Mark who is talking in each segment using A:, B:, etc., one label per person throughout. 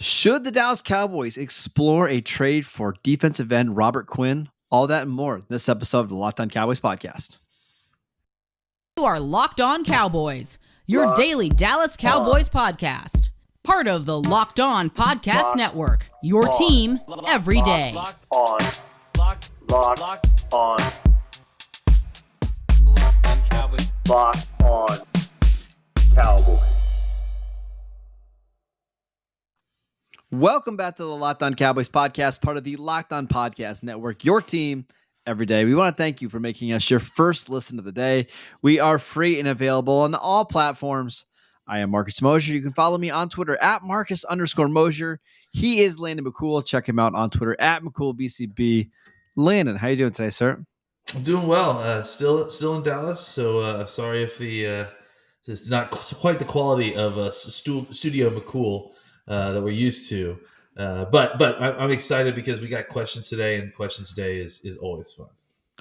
A: Should the Dallas Cowboys explore a trade for defensive end Robert Quinn? All that and more in this episode of the Locked On Cowboys podcast.
B: You are Locked On Cowboys, your daily Dallas Cowboys podcast. Part of the Locked On Podcast Network, your team every day.
C: Locked On Cowboys. Locked On Cowboys.
A: Welcome back to the Locked On Cowboys podcast, part of the Locked On Podcast Network, your team every day. We want to thank you for making us your first listen of the day. We are free and available on all platforms. I am Marcus Mosier. You can follow me on Twitter at Marcus_Mosier. He is Landon McCool. Check him out on Twitter at McCoolBCB. Landon, how you doing today, sir?
D: I'm doing well. Still in Dallas. So sorry if it's not quite the quality of Studio McCool that we're used to. But I'm excited because we got questions today, and questions today is always fun.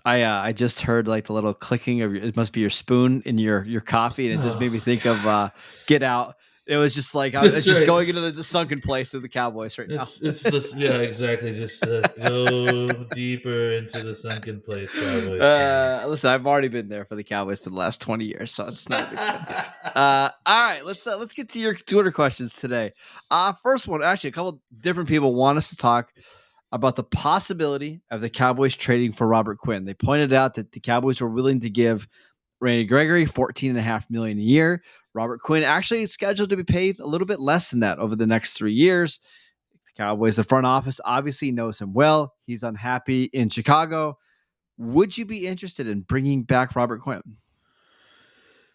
A: I just heard like the little clicking of it must be your spoon in your coffee, and it just made me think of Get Out. It was just like it's just right. Going into the sunken place of the Cowboys right now.
D: It's this, yeah, exactly. Just go deeper into the sunken place, Cowboys.
A: Listen, I've already been there for the Cowboys for the last 20 years, so it's not a big deal. All right, let's get to your Twitter questions today. First one, actually, a couple different people want us to talk about the possibility of the Cowboys trading for Robert Quinn. They pointed out that the Cowboys were willing to give Randy Gregory $14.5 million a year. Robert Quinn actually is scheduled to be paid a little bit less than that over the next 3 years. The Cowboys, the front office, obviously knows him well. He's unhappy in Chicago. Would you be interested in bringing back Robert Quinn?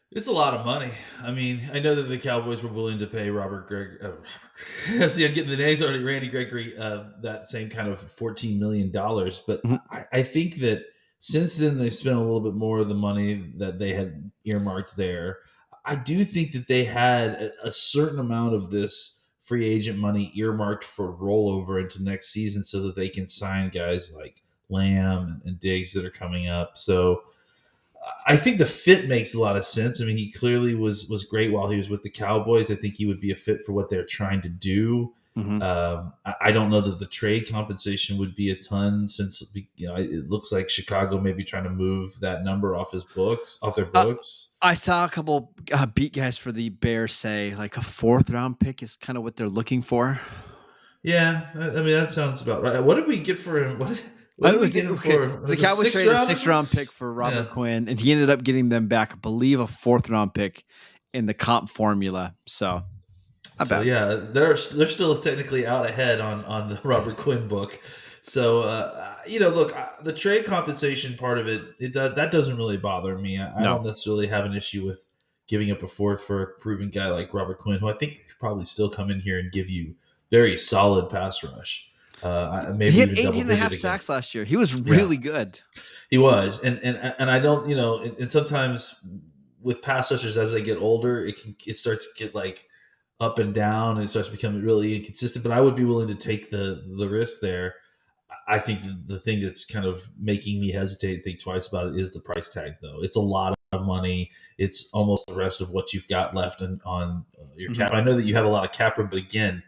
D: It's a lot of money. I mean, I know that the Cowboys were willing to pay See, I'm getting the names already. Randy Gregory, that same kind of $14 million. But I think that since then they spent a little bit more of the money that they had earmarked there. I do think that they had a certain amount of this free agent money earmarked for rollover into next season so that they can sign guys like Lamb and Diggs that are coming up. So I think the fit makes a lot of sense. I mean, he clearly was great while he was with the Cowboys. I think he would be a fit for what they're trying to do. I don't know that the trade compensation would be a ton, since it looks like Chicago may be trying to move that number off their books.
A: I saw a couple beat guys for the Bears say like a 4th round pick is kind of what they're looking for.
D: Yeah, I mean that sounds about right. What did we get for him?
A: The Cowboys traded a 6th round pick for Robert Quinn, and he ended up getting them back, I believe, a 4th round pick in the comp formula. So
D: yeah, they're still technically out ahead on the Robert Quinn book. So look, the trade compensation part of that doesn't really bother me. I don't necessarily have an issue with giving up a 4th for a proven guy like Robert Quinn, who I think could probably still come in here and give you very solid pass rush. Maybe
A: he had 18.5 sacks last year. He was really good.
D: He was, and I don't, and sometimes with pass rushers as they get older, it starts to get like up and down, and it starts becoming really inconsistent. But I would be willing to take the risk there. I think the thing that's kind of making me hesitate and think twice about it is the price tag, though. It's a lot of money. It's almost the rest of what you've got left on your cap. I know that you have a lot of cap room, but again,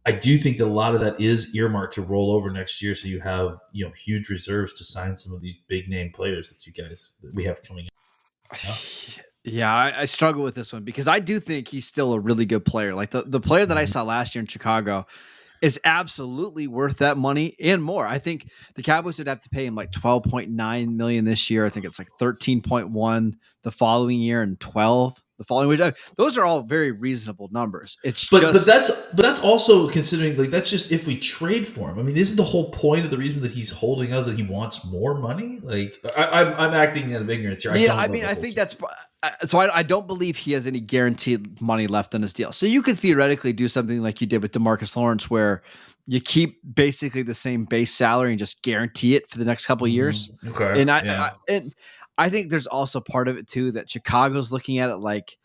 D: I do think that a lot of that is earmarked to roll over next year, so you have huge reserves to sign some of these big name players that we have coming up.
A: Yeah, I struggle with this one because I do think he's still a really good player. Like the player that I saw last year in Chicago is absolutely worth that money and more. I think the Cowboys would have to pay him like $12.9 million this year. I think it's like 13.1 the following year and 12 the following week. Those are all very reasonable numbers.
D: But that's also considering, like, that's just if we trade for him. I mean, isn't the whole point of the reason that he's holding us that he wants more money? Like, I'm acting out of ignorance here.
A: I think that's so. I don't believe he has any guaranteed money left on his deal. So you could theoretically do something like you did with DeMarcus Lawrence, where you keep basically the same base salary and just guarantee it for the next couple of years.
D: Okay,
A: and I think there's also part of it too that Chicago's looking at it like,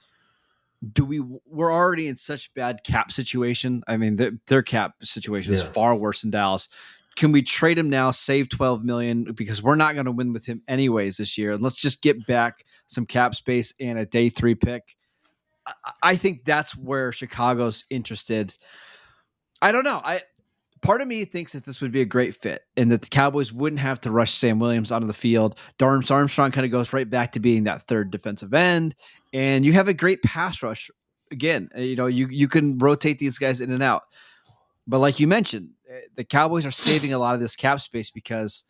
A: we're already in such bad cap situation. I mean, their cap situation is far worse than Dallas. Can we trade him now, save $12 million, because we're not going to win with him anyways this year? Let's just get back some cap space and a day 3 pick. I think that's where Chicago's interested. I don't know. Part of me thinks that this would be a great fit and that the Cowboys wouldn't have to rush Sam Williams onto the field. Dorrance Armstrong kind of goes right back to being that third defensive end, and you have a great pass rush. Again, you can rotate these guys in and out. But like you mentioned, the Cowboys are saving a lot of this cap space because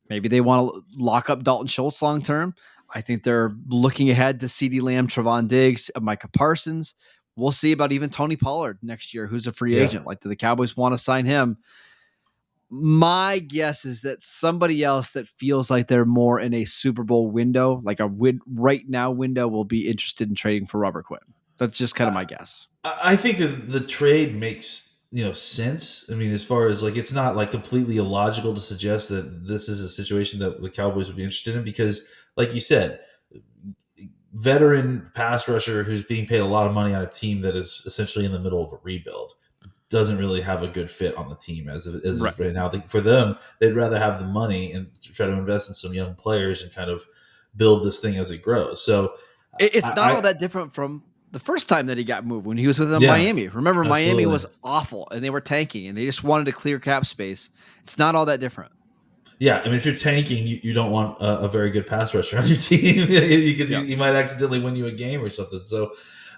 A: maybe they want to lock up Dalton Schultz long term. I think they're looking ahead to CeeDee Lamb, Trevon Diggs, Micah Parsons. We'll see about even Tony Pollard next year, who's a free agent. Like, do the Cowboys want to sign him? My guess is that somebody else that feels like they're more in a Super Bowl window, like a right now window, will be interested in trading for Robert Quinn. That's just kind of my guess.
D: I think that the trade makes sense. I mean, as far as like, it's not like completely illogical to suggest that this is a situation that the Cowboys would be interested in because, like you said, veteran pass rusher who's being paid a lot of money on a team that is essentially in the middle of a rebuild doesn't really have a good fit on the team as right now. For them, they'd rather have the money and try to invest in some young players and kind of build this thing as it grows. So
A: it's not all that different from the first time that he got moved when he was with Miami. Remember, absolutely. Miami was awful and they were tanking and they just wanted to clear cap space. It's not all that different.
D: Yeah, I mean, if you're tanking, you don't want a very good pass rusher on your team because he might accidentally win you a game or something. So,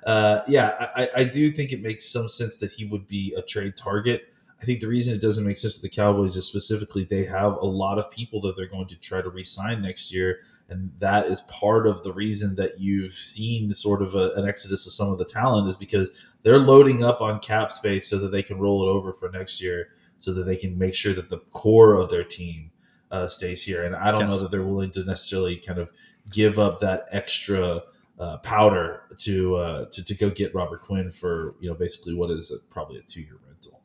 D: I do think it makes some sense that he would be a trade target. I think the reason it doesn't make sense to the Cowboys is specifically they have a lot of people that they're going to try to re-sign next year, and that is part of the reason that you've seen sort of an exodus of some of the talent is because they're loading up on cap space so that they can roll it over for next year so that they can make sure that the core of their team stays here. And I don't know that they're willing to necessarily kind of give up that extra powder to go get Robert Quinn for, basically what is probably a 2-year rental.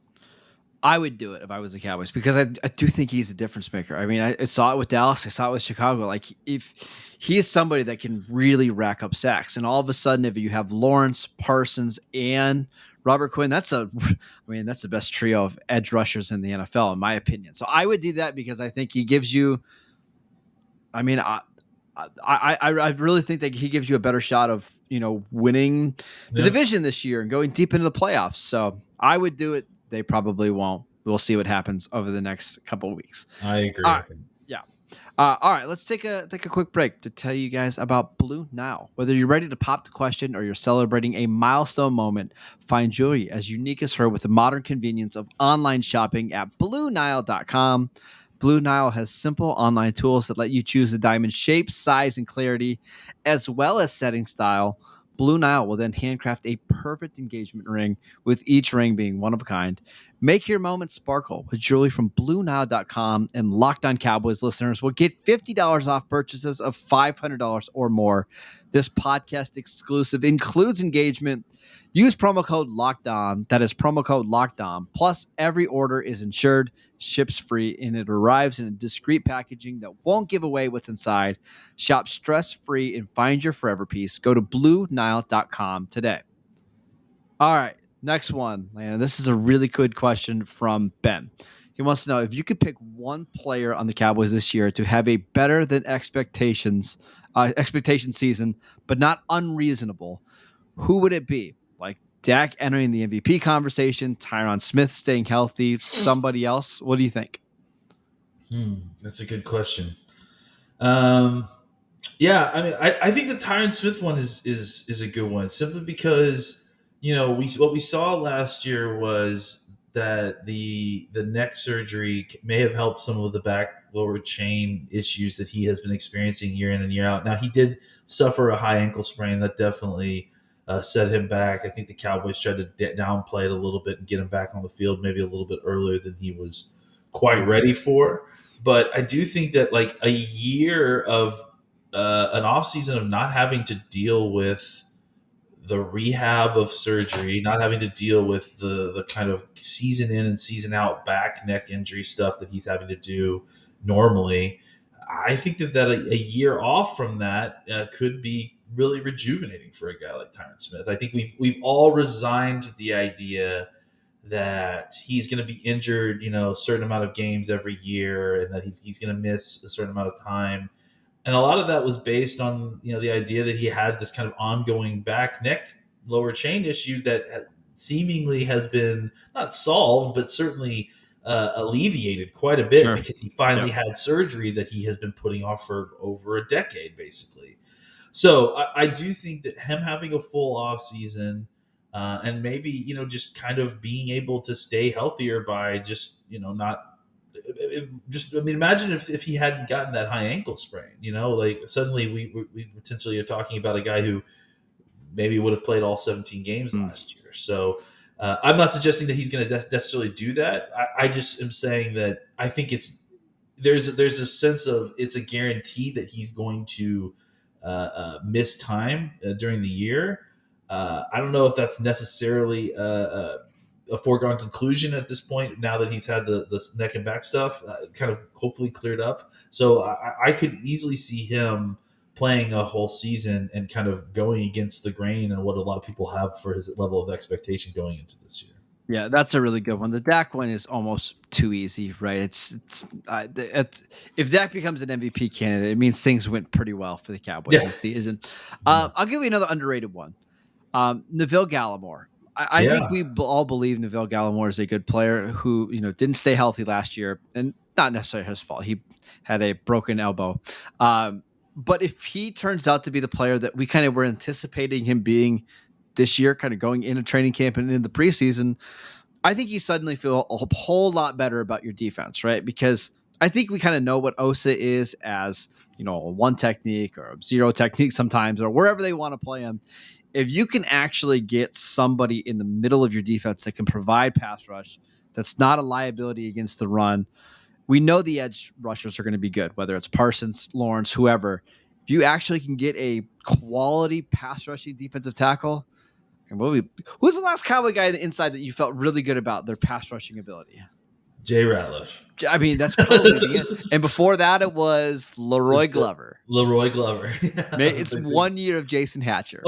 A: I would do it if I was the Cowboys because I do think he's a difference maker. I mean, I saw it with Dallas. I saw it with Chicago. Like, if he is somebody that can really rack up sacks, and all of a sudden, if you have Lawrence, Parsons, and Robert Quinn, that's the best trio of edge rushers in the NFL, in my opinion. So I would do that because I think he gives you. I mean, I really think that he gives you a better shot of winning the division this year and going deep into the playoffs. So I would do it. They probably won't. We'll see what happens over the next couple of weeks.
D: I agree.
A: Yeah. All right. Let's take a quick break to tell you guys about Blue Nile. Whether you're ready to pop the question or you're celebrating a milestone moment, find jewelry as unique as her with the modern convenience of online shopping at BlueNile.com. Blue Nile has simple online tools that let you choose the diamond shape, size, and clarity, as well as setting style. Blue Nile will then handcraft a perfect engagement ring, with each ring being one of a kind. Make your moment sparkle with jewelry from BlueNile.com, and Locked On Cowboys listeners will get $50 off purchases of $500 or more. This podcast exclusive includes engagement. Use promo code Locked On. That is promo code Locked On. Plus, every order is insured, ships free, and it arrives in a discreet packaging that won't give away what's inside. Shop stress-free and find your forever piece. Go to BlueNile.com today. All right, next one, Landon. This is a really good question from Ben. He wants to know if you could pick one player on the Cowboys this year to have a better than expectation season, but not unreasonable. Who would it be? Like Dak entering the MVP conversation, Tyron Smith staying healthy, somebody else? What do you think?
D: That's a good question. I mean, I think the Tyron Smith one is a good one simply because what we saw last year was that the neck surgery may have helped some of the back lower chain issues that he has been experiencing year in and year out. Now, he did suffer a high ankle sprain that definitely set him back. I think the Cowboys tried to downplay it a little bit and get him back on the field maybe a little bit earlier than he was quite ready for. But I do think that like a year of an offseason of not having to deal with the rehab of surgery, not having to deal with the kind of season in and season out back neck injury stuff that he's having to do normally, I think that a year off from that could be really rejuvenating for a guy like Tyron Smith. I think we've all resigned to the idea that he's going to be injured, a certain amount of games every year, and that he's going to miss a certain amount of time. And a lot of that was based on, the idea that he had this kind of ongoing back neck lower chain issue that seemingly has been not solved, but certainly alleviated quite a bit because he finally had surgery that he has been putting off for over a decade, basically. So I do think that him having a full off season and maybe, just kind of being able to stay healthier by just, not I mean, imagine if he hadn't gotten that high ankle sprain, like suddenly we potentially are talking about a guy who maybe would have played all 17 games last year. So I'm not suggesting that he's going to necessarily do that. I just am saying that I think there's a sense of it's a guarantee that he's going to miss time during the year. I don't know if that's necessarily a foregone conclusion at this point. Now that he's had the neck and back stuff kind of hopefully cleared up, so I could easily see him playing a whole season and kind of going against the grain and what a lot of people have for his level of expectation going into this year.
A: Yeah, that's a really good one. The Dak one is almost too easy, right? It's if Dak becomes an MVP candidate, it means things went pretty well for the Cowboys this season. I'll give you another underrated one. Neville Gallimore. I think we all believe Neville Gallimore is a good player who, didn't stay healthy last year, and not necessarily his fault. He had a broken elbow. But if he turns out to be the player that we kind of were anticipating him being this year, kind of going into training camp and in the preseason, I think you suddenly feel a whole lot better about your defense, right? Because I think we kind of know what Osa is as, a one technique or a zero technique sometimes, or wherever they want to play him. If you can actually get somebody in the middle of your defense that can provide pass rush, that's not a liability against the run, we know the edge rushers are going to be good, whether it's Parsons, Lawrence, whoever. If you actually can get a quality pass rushing defensive tackle, who's the last Cowboy guy on the inside that you felt really good about their pass rushing ability?
D: Jay Ratliff.
A: I mean, that's probably the end. And before that, it was Leroy Glover. It's 1 year of Jason Hatcher.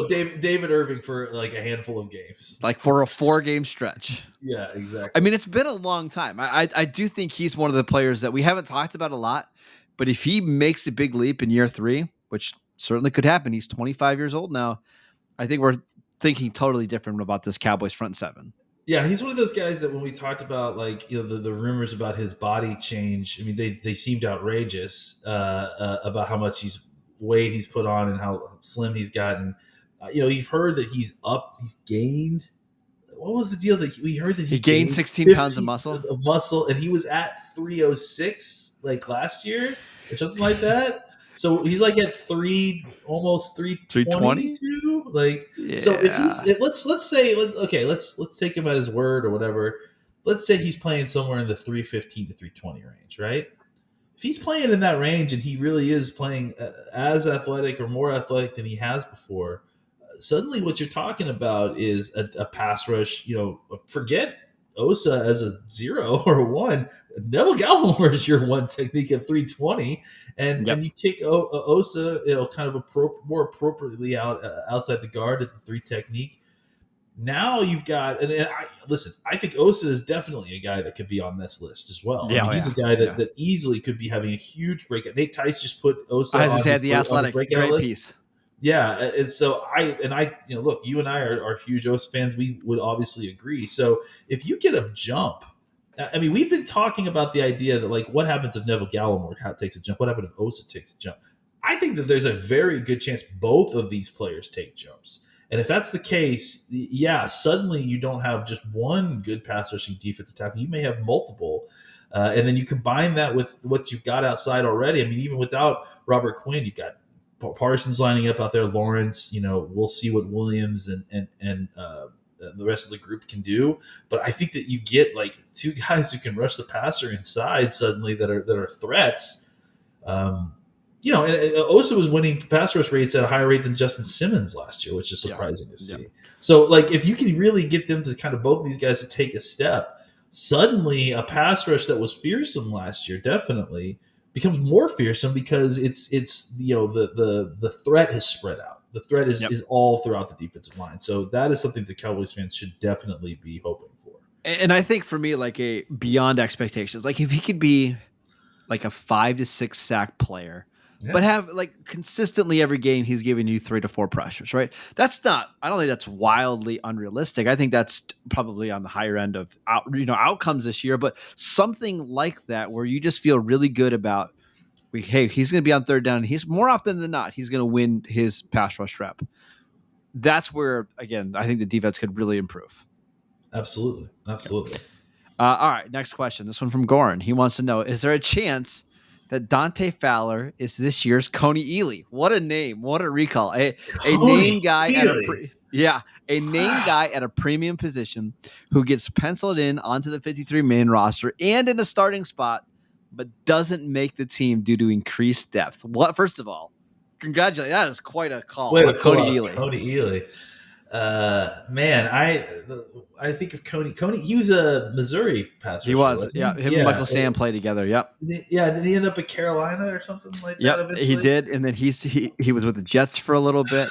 D: David Irving for like a handful of games.
A: Like for a 4-game stretch.
D: Yeah, exactly.
A: I mean, it's been a long time. I do think he's one of the players that we haven't talked about a lot. But if he makes a big leap in year 3, which certainly could happen, he's 25 years old now, I think we're thinking totally different about this Cowboys front seven.
D: Yeah, he's one of those guys that when we talked about the rumors about his body change, I mean they seemed outrageous about how much weight he's put on and how slim he's gotten. You've heard that he's gained. What was the deal that we heard that he
A: gained 16 pounds of muscle,
D: and he was at 306 like last year or something like that. So he's like at almost 322. Like, yeah. So if let's take him at his word or whatever. Let's say he's playing somewhere in the 315 to 320 range, right? If he's playing in that range and he really is playing as athletic or more athletic than he has before, suddenly what you're talking about is a pass rush. Forget Osa as a 0 or a 1. Neville Gallimore is your one technique at 320, and you kick Osa, kind of more appropriately outside the guard at the 3 technique. Now you've got, I think Osa is definitely a guy that could be on this list as well.
A: Yeah,
D: he's a guy that easily could be having a huge breakout. Nate Tice just put Osa on
A: the athletic
D: breakout list.
A: Piece.
D: Yeah, and so look, you and I are huge Osa fans. We would obviously agree. So if you get a jump, I mean, we've been talking about the idea that what happens if Neville Gallimore takes a jump? What happens if Osa takes a jump? I think that there's a very good chance both of these players take jumps. And if that's the case, suddenly you don't have just one good pass rushing defensive tackle. You may have multiple. And then you combine that with what you've got outside already. I mean, even without Robert Quinn, you've got Parsons lining up out there, Lawrence. We'll see what Williams and the rest of the group can do. But I think that you get 2 guys who can rush the passer inside suddenly that are threats. And Osa was winning pass rush rates at a higher rate than Justin Simmons last year, which is surprising to see. So if you can really get them to kind of both of these guys to take a step, suddenly a pass rush that was fearsome last year definitely becomes more fearsome because it's the threat has spread out. The threat is all throughout the defensive line. So that is something the Cowboys fans should definitely be hoping for.
A: And I think for me, a beyond expectations, if he could be a 5 to 6 sack player, but have like consistently every game he's giving you 3 to 4 pressures, right? I don't think that's wildly unrealistic. I think that's probably on the higher end of outcomes this year, but something like that where you just feel really good about, hey, he's going to be on third down and he's more often than not, he's going to win his pass rush rep. That's where, again, I think the defense could really improve.
D: Absolutely.
A: All right, next question. This one from Goran. He wants to know, is there a chance that Dante Fowler is this year's Coney Ealy? What a name. What a recall. A name guy at a premium position who gets penciled in onto the 53-man roster and in a starting spot, but doesn't make the team due to increased depth. First of all, congratulations. That is quite a call.
D: Coney Ealy. Man, I think of Coney. He was a Missouri passer.
A: He was, yeah. Him and Michael Sam played together. Yep.
D: Yeah. Did he end up at Carolina or something like that? Eventually?
A: He did, and then he was with the Jets for a little bit.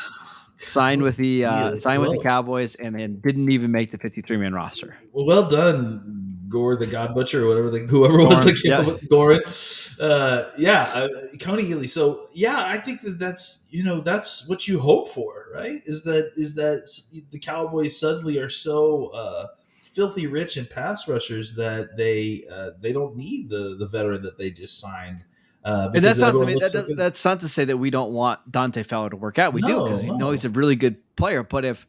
A: Signed with the Cowboys, and then didn't even make the 53-man roster.
D: Well done, Gore the God Butcher, or whoever was the kid with Goran. Coney Ealy. So I think that's what you hope for, right? Is that the Cowboys suddenly are so filthy rich in pass rushers that they don't need the veteran that they just signed.
A: And that's not to say that we don't want Dante Fowler to work out. We do, because he's a really good player. But if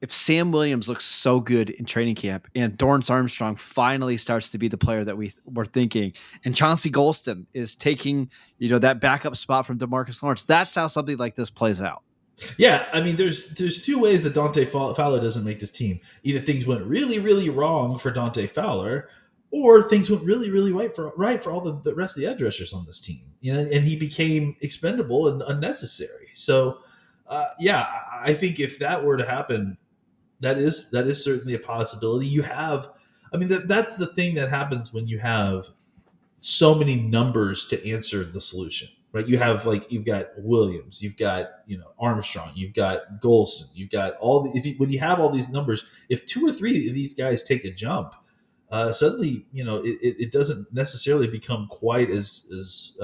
A: Sam Williams looks so good in training camp and Dorrance Armstrong finally starts to be the player that we were thinking, and Chauncey Golston is taking that backup spot from DeMarcus Lawrence, that's how something like this plays out.
D: Yeah, I mean, there's two ways that Dante Fowler doesn't make this team. Either things went really, really wrong for Dante Fowler, or things went really, really right for all the rest of the edge rushers on this team. And he became expendable and unnecessary. So, I think if that were to happen, that is certainly a possibility. That's the thing that happens when you have so many numbers to answer the solution, right? You've got Williams, you've got Armstrong, you've got Golson, you've got when you have all these numbers, if 2 or 3 of these guys take a jump, suddenly, it doesn't necessarily become quite as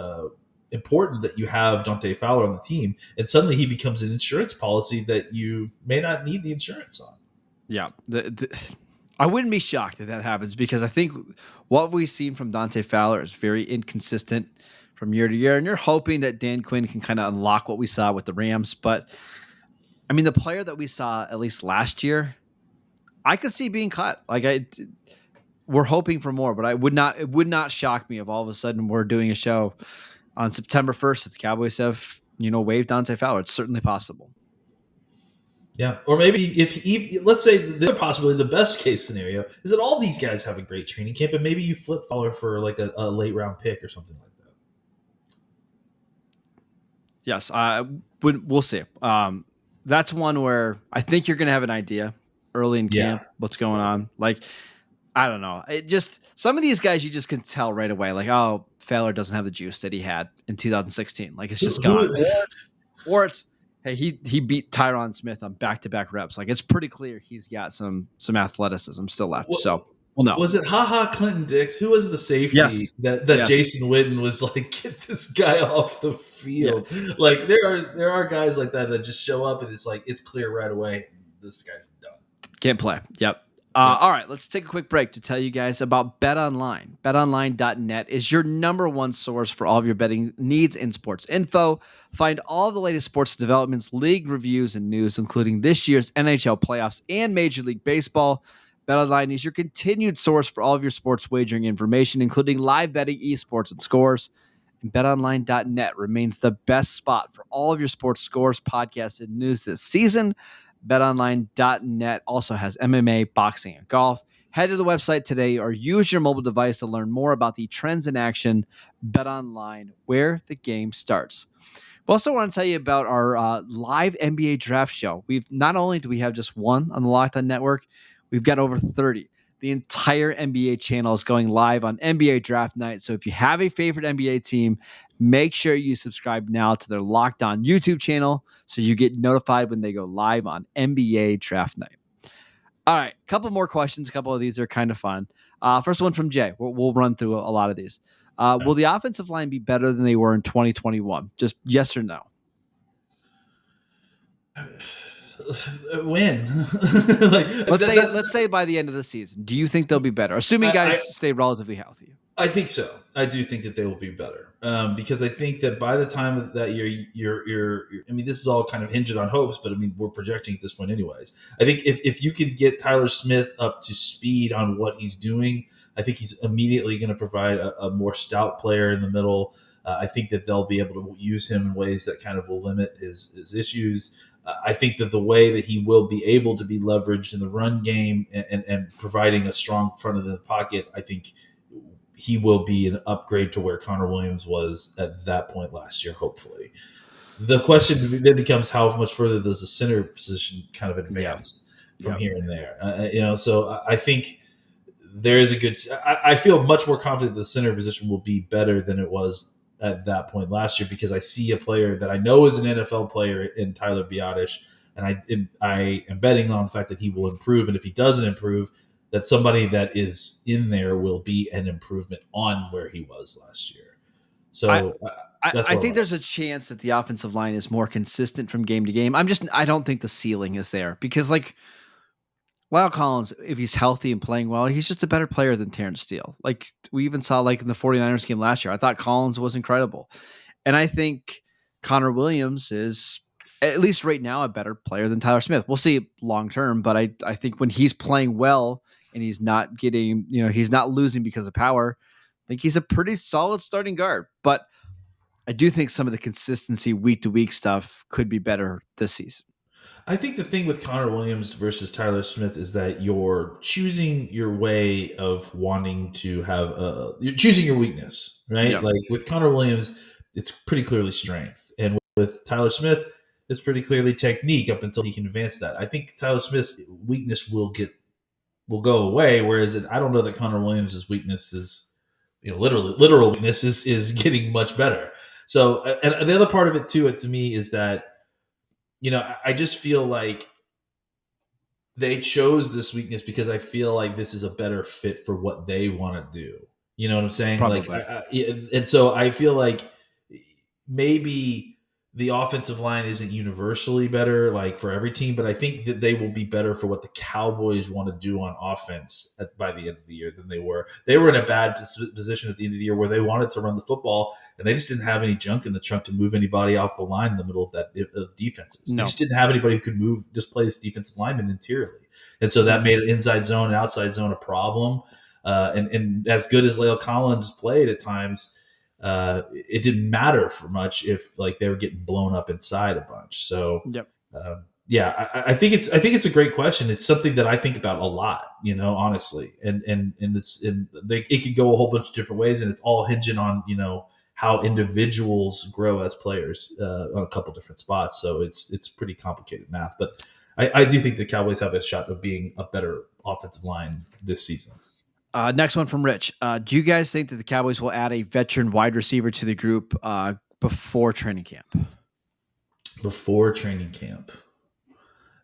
D: important that you have Dante Fowler on the team, and suddenly he becomes an insurance policy that you may not need the insurance on.
A: Yeah, I wouldn't be shocked if that happens, because I think what we've seen from Dante Fowler is very inconsistent from year to year, and you're hoping that Dan Quinn can kind of unlock what we saw with the Rams. But I mean, the player that we saw at least last year, I could see being cut. We're hoping for more, but it would not shock me if all of a sudden we're doing a show on September 1st that the Cowboys have, waived Dante Fowler. It's certainly possible.
D: Yeah. Or maybe let's say the possibility, the best case scenario is that all these guys have a great training camp, and maybe you flip Fowler for like a late round pick or something like that.
A: Yes. We'll see. That's one where I think you're going to have an idea early in camp, what's going on. I don't know. It just, some of these guys you just can tell right away, Fowler doesn't have the juice that he had in 2016. It's just gone. Or it's, hey, he beat Tyron Smith on back-to-back reps. It's pretty clear he's got some athleticism still left. So we'll know.
D: Was it Clinton Dix? Who was the safety that Jason Witten was get this guy off the field? Yeah. There are guys like that just show up and it's clear right away. This guy's done.
A: Can't play. Yep. All right, let's take a quick break to tell you guys about BetOnline. BetOnline.net is your number one source for all of your betting needs and sports info. Find all the latest sports developments, league reviews, and news, including this year's NHL playoffs and Major League Baseball. BetOnline is your continued source for all of your sports wagering information, including live betting, esports, and scores. And BetOnline.net remains the best spot for all of your sports scores, podcasts, and news this season. BetOnline.net also has MMA, boxing, and golf. Head to the website today or use your mobile device to learn more about the trends in action. BetOnline, where the game starts. We also want to tell you about our live NBA draft show. Not only do we have just one on the Locked On Network, we've got over 30. The entire NBA channel is going live on NBA draft night. So if you have a favorite NBA team, make sure you subscribe now to their Locked On YouTube channel so you get notified when they go live on NBA draft night. All right, a couple more questions. A couple of these are kind of fun. First one from Jay. We'll run through a lot of these. Will the offensive line be better than they were in 2021? Just yes or no?
D: When?
A: Let's say by the end of the season, do you think they'll be better? Assuming guys stay relatively healthy.
D: I think so. I do think that they will be better because I think that by the time that you're I mean, this is all kind of hinged on hopes, but I mean, we're projecting at this point anyways. I think if you could get Tyler Smith up to speed on what he's doing, I think he's immediately going to provide a more stout player in the middle. I think that they'll be able to use him in ways that kind of will limit his issues. I think that the way that he will be able to be leveraged in the run game and providing a strong front of the pocket, I think he will be an upgrade to where Connor Williams was at that point last year, hopefully. The question then becomes how much further does the center position kind of advance from here and there? So I think there is a good – I feel much more confident the center position will be better than it was at that point last year because I see a player that I know is an NFL player in Tyler Biadasz, and I am betting on the fact that he will improve. And if he doesn't improve – that somebody that is in there will be an improvement on where he was last year. So
A: I think there's a chance that the offensive line is more consistent from game to game. I don't think the ceiling is there because like Lyle Collins, if he's healthy and playing well, he's just a better player than Terrence Steele. Like we even saw like in the 49ers game last year, I thought Collins was incredible. And I think Connor Williams is at least right now a better player than Tyler Smith. We'll see long term, but I think when he's playing well, and he's not getting, he's not losing because of power, I think he's a pretty solid starting guard. But I do think some of the consistency week to week stuff could be better this season.
D: I think the thing with Connor Williams versus Tyler Smith is that you're choosing your way of wanting to have you're choosing your weakness, right?
A: Yeah.
D: Like with Connor Williams, it's pretty clearly strength. And with Tyler Smith, it's pretty clearly technique up until he can advance that. I think Tyler Smith's weakness will go away, whereas I don't know that Connor Williams' weakness is, literal weakness is getting much better. So, and the other part of it too, to me, is that, I just feel like they chose this weakness because I feel like this is a better fit for what they want to do. You know what I'm saying?
A: Probably.
D: And so I feel like maybe the offensive line isn't universally better, like for every team, but I think that they will be better for what the Cowboys want to do on offense by the end of the year than they were. They were in a bad position at the end of the year where they wanted to run the football and they just didn't have any junk in the trunk to move anybody off the line in the middle of defenses.
A: No.
D: They just didn't have anybody who could just play as defensive lineman interiorly. And so that made an inside zone and outside zone a problem. And as good as La'el Collins played at times, it didn't matter for much if like they were getting blown up inside a bunch. So I think it's a great question. It's something that I think about a lot, honestly, and it could go a whole bunch of different ways, and it's all hinging on how individuals grow as players on a couple different spots. So it's pretty complicated math, but I do think the Cowboys have a shot of being a better offensive line this season.
A: Next one from Rich. Do you guys think that the Cowboys will add a veteran wide receiver to the group before training camp?
D: Before training camp?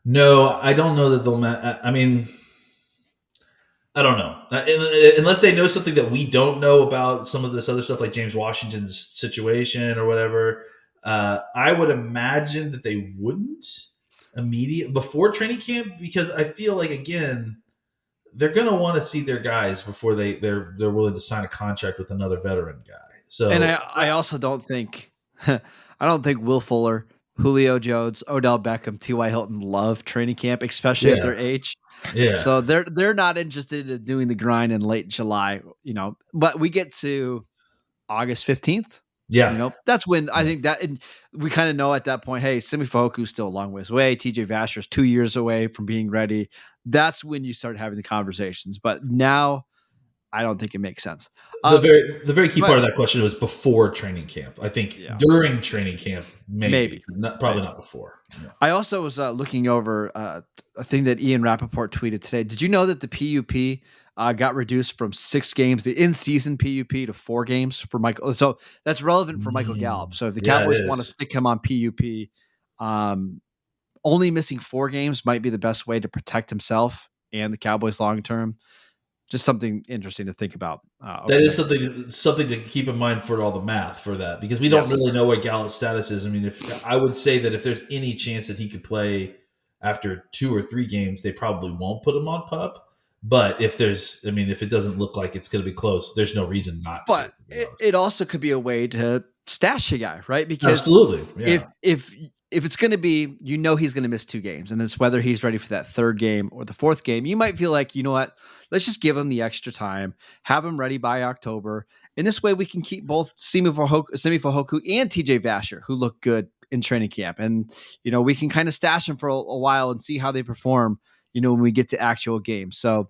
D: No, I don't know that they'll. I mean, I don't know. Unless they know something that we don't know about some of this other stuff, like James Washington's situation or whatever. I would imagine that they wouldn't before training camp because I feel like, again, they're going to want to see their guys before they're willing to sign a contract with another veteran guy. So,
A: and I also don't think Will Fuller, Julio Jones, Odell Beckham, T.Y. Hilton love training camp, especially at their age.
D: Yeah.
A: So they're not interested in doing the grind in late July, but we get to August 15th.
D: Yeah.
A: That's when I think that we kind of know at that point, hey, Simi Fehoku's still a long ways away. TJ Vasher's 2 years away from being ready. That's when you start having the conversations. But now I don't think it makes sense.
D: The very key part of that question was before training camp. I think during training camp, maybe. Probably not before. Yeah.
A: I also was looking over a thing that Ian Rappaport tweeted today. Did you know that the PUP got reduced from 6 games, the in-season PUP, to 4 games for Michael? So that's relevant for Michael Gallup. So if the Cowboys want to stick him on PUP, only missing 4 games might be the best way to protect himself and the Cowboys long-term. just something interesting to think about.
D: That is something to keep in mind for all the math for that, because we don't really know what Gallup's status is. I mean, if I would say that if there's any chance that he could play after 2 or 3 games, they probably won't put him on PUP. But if it doesn't look like it's going to be close, there's no reason not to.
A: But it also could be a way to stash a guy, right? Because
D: absolutely, yeah.
A: If it's going to be, he's going to miss 2 games, and it's whether he's ready for that 3rd game or the 4th game, you might feel like, you know what, let's just give him the extra time, have him ready by October. And this way we can keep both Semi Fehoko and TJ Vasher, who look good in training camp. And, we can kind of stash them for a while and see how they perform, when we get to actual games. So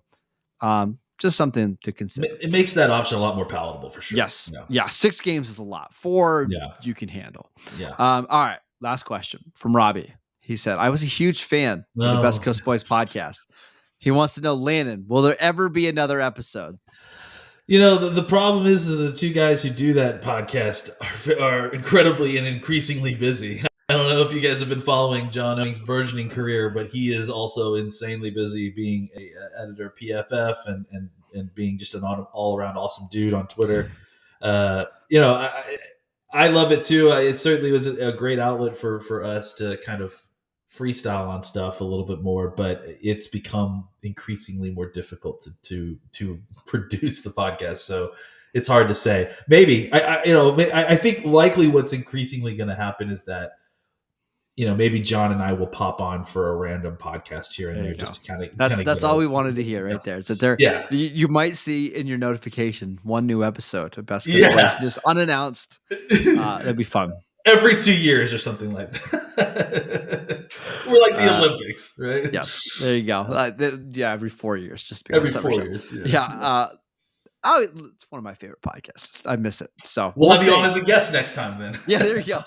A: just something to consider.
D: It makes that option a lot more palatable for sure.
A: Yes. Yeah. 6 games is a lot. 4 you can handle.
D: Yeah.
A: All right. Last question from Robbie. He said, I was a huge fan of the Best Coast Boys podcast. He wants to know, Landon, will there ever be another episode?
D: The problem is that the 2 guys who do that podcast are incredibly and increasingly busy. I don't know if you guys have been following John Owings' burgeoning career, but he is also insanely busy being an editor at PFF and being just an all-around awesome dude on Twitter. I love it too. It certainly was a great outlet for us to kind of freestyle on stuff a little bit more, but it's become increasingly more difficult to produce the podcast. So it's hard to say. Maybe I think likely what's increasingly going to happen is that maybe John and I will pop on for a random podcast here and there just to kind of.
A: That's all we wanted to hear right there. Is that you might see in your notification 1 new episode of Best Coast Boys just unannounced. That'd be fun.
D: Every 2 years or something like that. We're like the Olympics, right?
A: Yeah, there you go. Every 4 years, just
D: every 4 years.
A: It's one of my favorite podcasts. I miss it. So
D: we'll have you on as a guest next time, then.
A: Yeah, there you go,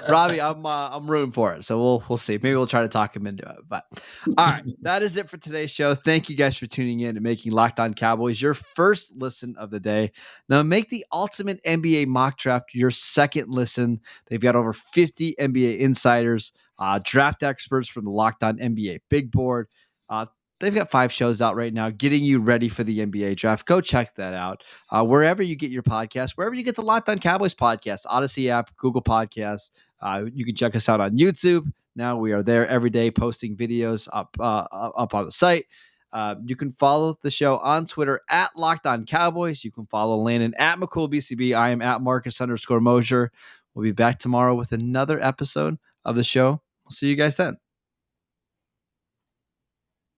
A: Robbie. I'm rooting for it. So we'll see. Maybe we'll try to talk him into it. But all right, that is it for today's show. Thank you guys for tuning in and making Locked On Cowboys your first listen of the day. Now make the ultimate NBA mock draft your second listen. They've got over 50 NBA insiders, draft experts from the Locked On NBA Big Board. They've got 5 shows out right now getting you ready for the NBA draft. Go check that out. Wherever you get your podcast, wherever you get the Locked On Cowboys podcast, Odyssey app, Google Podcasts. You can check us out on YouTube. Now we are there every day posting videos up on the site. You can follow the show on Twitter at Locked On Cowboys. You can follow Landon at McCoolBCB. I am at Marcus_Mosier. We'll be back tomorrow with another episode of the show. We'll see you guys then.